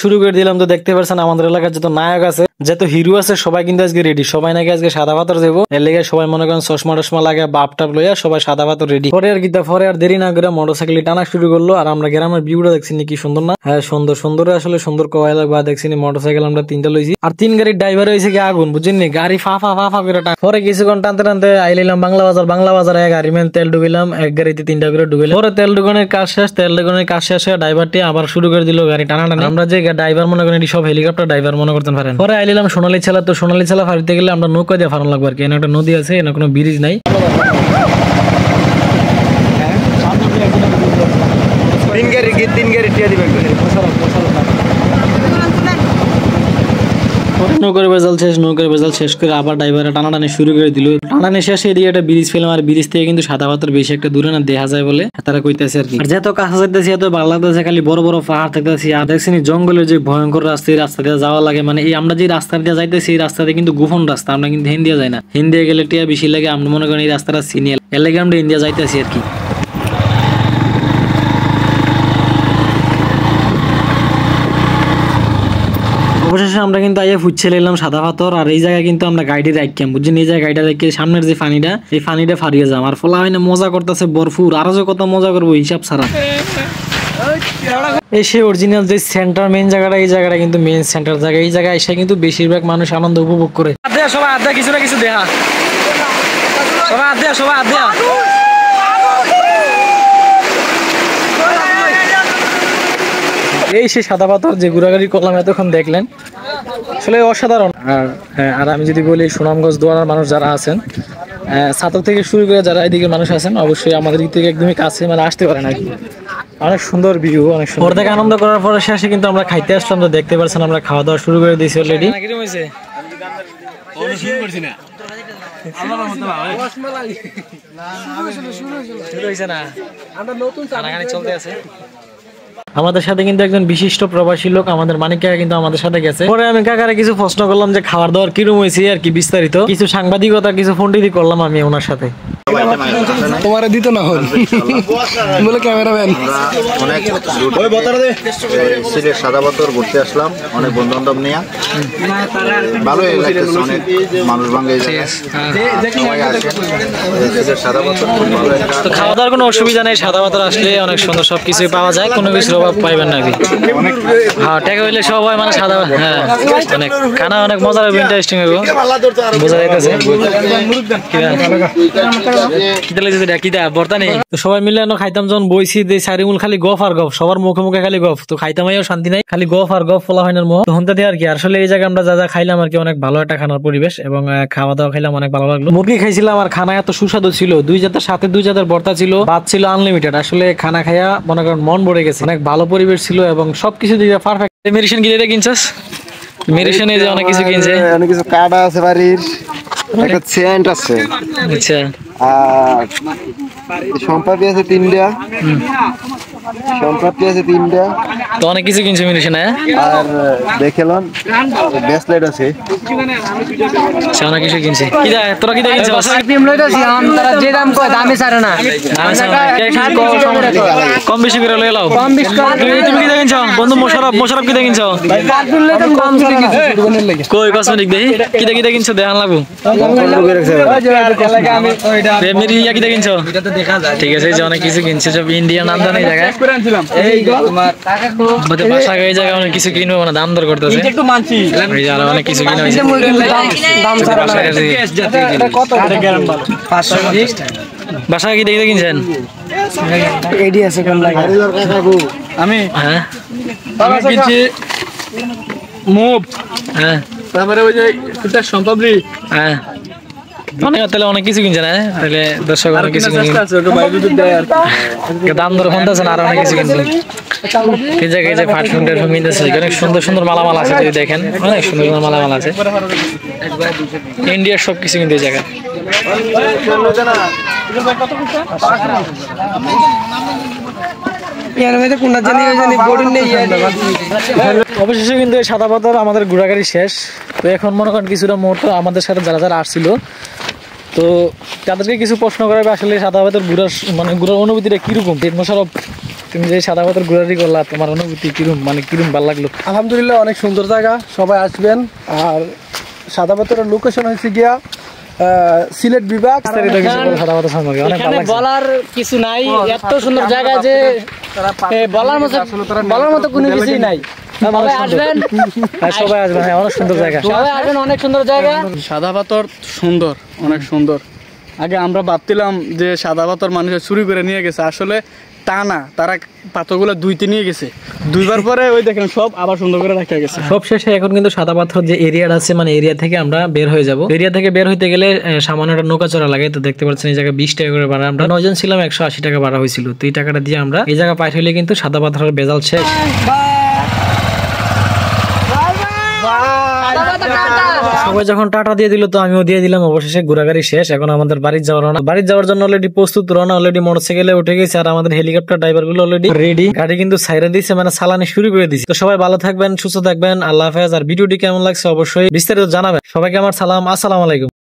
শুরু করে দিলাম তো দেখতে পাচ্ছেন আমাদের এলাকার যত নায়ক আছে যত হিরো আছে সবাই কিন্তু আজকে রেডি। সবাই নাকি আজকে সাদা ভাতর যাবো, এর লেগে সবাই মনে করেন চশমা টশমা লাগে বাপ টাপ লইয়া সবাই সাদা ভাতর রেডি। পরে আর কি পরে আর দেরি না করে মোটরসাইকেল টানা শুরু করলো। আর আমরা গ্রামের ভিউটা দেখছি কি সুন্দর না? হ্যাঁ সুন্দর সুন্দর, আসলে সুন্দর কয়লা বা দেখছি মোটরসাইকেল আমরা 3টা লইছি। আর 3 গাড়ির ড্রাইভার হয়েছে কি আগুন, বুঝছেন গাড়ি ফা ফা ফা ফা করে টান। পরে কিছুক্ষণ টানতে টানতে আইলাম বাংলা বাজারে গাড়ি মেন তেল ঢুকিলাম, এক গাড়িতে 3টা করে ঢুকিলাম। পরে তেল ঢুকানোর কাজ শেষ হয়ে ড্রাইভারটি আবার শুরু করে দিল গাড়ি টানা টানা। আমরা যে ড্রাইভার মনে করেন সব হেলিকপ্টার ড্রাইভার মনে করতে পারেন। পরে আইলাম সোনালী ছেলা, তো সোনালী ছেলা ফাড়িতে গেলে আমরা নৌকা দিয়ে ফাড়ানো লাগবে আর কি। একটা নদী আছে, এনে কোনো ব্রিজ নাই। নৌকার বেজাল শেষ করে আবার ড্রাইভারে টানাটানি শুরু করে দিল। টানানি শেষে এদিকে একটা ব্রিজ ফেলাম, আর ব্রিজ থেকে কিন্তু সাদা পাথর বেশি একটা দূরে না দেখা যায় বলে তারা কইতেছে আর কি। আর যত কাছে যাইতেছি এত ভালো লাগতেছে, খালি বড় বড় পাহাড় থাকতেছি। আর দেখছি জঙ্গলের যে ভয়ঙ্কর রাস্তা, এই রাস্তা দিয়ে যাওয়া লাগে। মানে এই আমরা যে রাস্তা দিয়ে যাইতেছি এই রাস্তাতে কিন্তু গোপন রাস্তা, আমরা কিন্তু হিন্দিয়া যাই না। হিন্দিয়া গেলে টিয়া বেশি লাগে, আমরা মনে করেন এই রাস্তাটা সিনিয়াল, এর লাগে আমরা ইন্ডিয়া যাইতেছি আর কি। অবশেষে আমরা কিন্তু আইয়া ফুটছে এলাম সাদা পাথর। আর এই জায়গায় কিন্তু আমরা গাড়ি রাখলাম, বুঝছেন? এই জায়গায় গাড়িটা রেখে সামনের যে পানিটা, এই পানিটা ফারিয়ে যাম। আর ফলা হয় না মজা করতেছে ভরপুর, আরো যে কত মজা করবো হিসাব ছাড়া। এই সে অরিজিনাল যে সেন্টার মেইন জায়গাটা, এই জায়গাটা কিন্তু মেইন সেন্টার জায়গা। এই জায়গায় এসে কিন্তু বেশিরভাগ মানুষ আনন্দ উপভোগ করে। সবাই আড্ডা কিছু না কিছু দেখা, সবাই আড্ডা এই সে সাদা পাথর যে ঘোরাঘুরি করলাম এতক্ষণ দেখলেন, আসলে অসাধারণ। আর আমি যদি বলি সুনামগঞ্জ দোয়ারার মানুষ যারা আছেন, ছাত্র থেকে শুরু করে যারা এদিকে মানুষ আছেন, অবশ্যই আমাদের দিক থেকে একদমই কাছে মানে আসতে পারেন আর কি। অনেক সুন্দর ভিউ, অনেক সুন্দর। থেকে আনন্দ করার পরে শেষে কিন্তু আমরা খাইতে আসলাম, তো দেখতে পাচ্ছেন আমরা খাওয়া দাওয়া শুরু করে দিয়েছি অলরেডি। চলতে আছে। আমাদের সাথে কিন্তু একজন বিশিষ্ট প্রবাসী লোক আমাদের মানিক কাকা কিন্তু আমাদের সাথে গেছে। পরে আমি কাকারে কিছু প্রশ্ন করলাম যে খাবার দাবার কিরকম হয়েছে আর কি বিস্তারিত কিছু সাংবাদিকতা কিছু ফন্ডিতি করলাম আমি ওনার সাথে। তোমার দিত না বলে ক্যামেরাম্যান সিলেট সাদা পাথর ঘুরতে আসলাম অনেক বন্ধু বান্ধব নিয়ে, ভালোই লাগতেছে। অনেক মানুষ ভাঙে তো খাওয়া দাওয়ার কোনো অসুবিধা নেই, সাদা পাথর আসলে অনেক সুন্দর সবকিছুই পাওয়া যায়, কোনো কিছুর অভাব পাইবেন নাকি। হ্যাঁ টাকা হইলে সবাই মানে সাদা, হ্যাঁ অনেক খানা অনেক মজা হবে, ইন্টারেস্টিং হবে, বোঝা যাইতেছে। সবাই মিলে খাইতাম যখন বইছি চারিমূল খালি গফ আর গফ, সবার মুখে মুখে খালি গফ, তো খাইতাম শান্তি নাই, খালি গফ আর গফ ফলা হয় না মোহ হতে আর কি। আসলে এই জায়গায় আমরা যা যা খাইলাম আর কি অনেক ভালো একটা খানার পরিবেশ, এবং খাওয়া দাওয়া খাইলাম অনেক ভালো লাগলো। মুরগি খাইছিলাম আর খানা এত সুস্বাদু ছিল, 2 জাতের সাথে 2 জাতের ভর্তা ছিল, ভাত ছিল আনলিমিটেড। আসলে খানা খাইয়া মনে করেন মন ভরে গেছে, অনেক ভালো পরিবেশ ছিল এবং সবকিছু দিকে পারফেক্ট। মেডিসিন কি কিনছাস? মেডিসিনে যে অনেক কিছু কিনছে, অনেক কিছু কাটা আছে বাড়ির, একটা সেন্ট আছে, আচ্ছা আর সম্পাদি আছে 3টা, সম্পাদি আছে 3টা, তো অনেক কিছু কিনছে মেডিসিন। আর দেখলাম ব্রেসলেট আছে, অনেক কিছু কিনছে। কি দা তোরা কি দা কিনছিস? টিম লইতাছি আমরা যে দাম কয় দামে ছাড়ে না, কম বেশি করে লই লাও, কম বেশি তুমি কি দা কিনছো বন্ধু? মোশারফ কি দা কিনছো? কাটুলে তো কম বেশি কিছু দোকানের লাগে কই কসমেটিক দেই কি দা কিনছো দেখান লাগবো। আমি ওইটা মেরি ইয়া কি দা কিনছো? এটা তো দেখা যায়। ঠিক আছে, যে অনেক কিছু কিনছে সব ইন্ডিয়ান আমদানি জায়গায়। এই তোমার টাকা কো মতে বাসা এই জায়গায় অনেক কিছু কিনবো না, দাম দর করতেছে। একটু মানছি এই যে অনেক কিছু কিনা হইছে, দাম ছাড়া না। এটা কত গ্রাম ভালো 520 টাকা। বাসা কি দেখে কিনছেন? এডি আছে কোন লাগে আমি হ্যাঁ কিনছি মুভ, হ্যাঁ তারপরে ওই যে কুটা সম্পাবলি, হ্যাঁ অনেক তাহলে অনেক কিছু কিনছেন। হ্যাঁ তাহলে দর্শক অনেক কিছু দাম দর কমতেছে না, আর অনেক কিছু কিনছেন। এই জায়গায় যে পারফিউম টারফিউম কিনতেছে, অনেক সুন্দর সুন্দর মালামাল আছে, যদি দেখেন অনেক সুন্দর সুন্দর মালামাল আছে। ইন্ডিয়ার সব কিছু কিন্তু এই জায়গায়। অবশেষে কিন্তু সাদা পাথর আমাদের ঘোরাঘুরি শেষ। তো এখন মনে করেন কিছুটা মুহূর্ত আমাদের সাথে যারা যারা আসছিল, তো তো তাদেরকে কিছু প্রশ্ন করাবে আসলে সাদা ভাতের ঘোরার মানে ঘোরার অনুভূতিটা কিরকম? মোশাররফ, তুমি যে সাদা ভাতের ঘোরারি করলা, তোমার অনুভূতি কিরকম, মানে কিরকম ভালো লাগলো? আলহামদুলিল্লাহ অনেক সুন্দর জায়গা, সবাই আসবেন। আর সাদা পাথরের লোকেশন হয়েছে গিয়া সিলেট বিভাগ। বিস্তারিত কিছু বলো সাদা ভাতের সম্পর্কে, অনেক ভালো লাগছে। বলার কিছু নাই, এত সুন্দর জায়গা যে বলার মতো কোনো কিছুই নাই। সবাই আসবেন, সবাই আসবেন, হ্যাঁ অনেক সুন্দর জায়গা। সবাই আসবেন, অনেক সুন্দর জায়গা। সাদা পাথর সুন্দর, অনেক সুন্দর। আগে আমরা ভাবছিলাম যে সাদা পাথর মানুষের চুরি করে নিয়ে গেছে, আসলে তা না, তারা পাথরগুলো দুইতে নিয়ে গেছে, দুইবার পরে ওই দেখেন সব আবার সুন্দর করে রাখা গেছে। সব শেষে এখন কিন্তু সাদা পাথর যে এরিয়াটা আছে, মানে এরিয়া থেকে আমরা বের হয়ে যাব। এরিয়া থেকে বের হইতে গেলে সামান্য একটা নৌকা চড়া লাগে। তো দেখতে পাচ্ছেন এই জায়গায় 20 টাকা করে ভাড়া, আমরা 9 জন ছিলাম, 180 টাকা ভাড়া হয়েছিল। তো এই টাকাটা দিয়ে আমরা এই জায়গা পাই হইলে কিন্তু সাদা পাথরের বেজাল শেষ। সবাই যখন টাটা দিয়ে দিল, তো আমিও দিয়ে দিলাম। অবশেষে ঘোরাঘুরি শেষ, এখন আমাদের বাড়ি যাওয়ার রওনা। বাড়ি যাওয়ার জন্য অলরেডি প্রস্তুত রওনা, অলরেডি মোটরসাইকেলে উঠে গেছে, আর আমাদের হেলিকপ্টার ড্রাইভার গুলো অলরেডি রেডি। গাড়ি কিন্তু সাইরা দিছে, মানে চালানি শুরু করে দিছে। তো সবাই ভালো থাকবেন, সুস্থ থাকবেন, আল্লাহ হাফেজ। আর ভিডিওটি কেমন লাগছে অবশ্যই বিস্তারিত জানাবেন। সবাইকে আমার সালাম, আসসালামু আলাইকুম।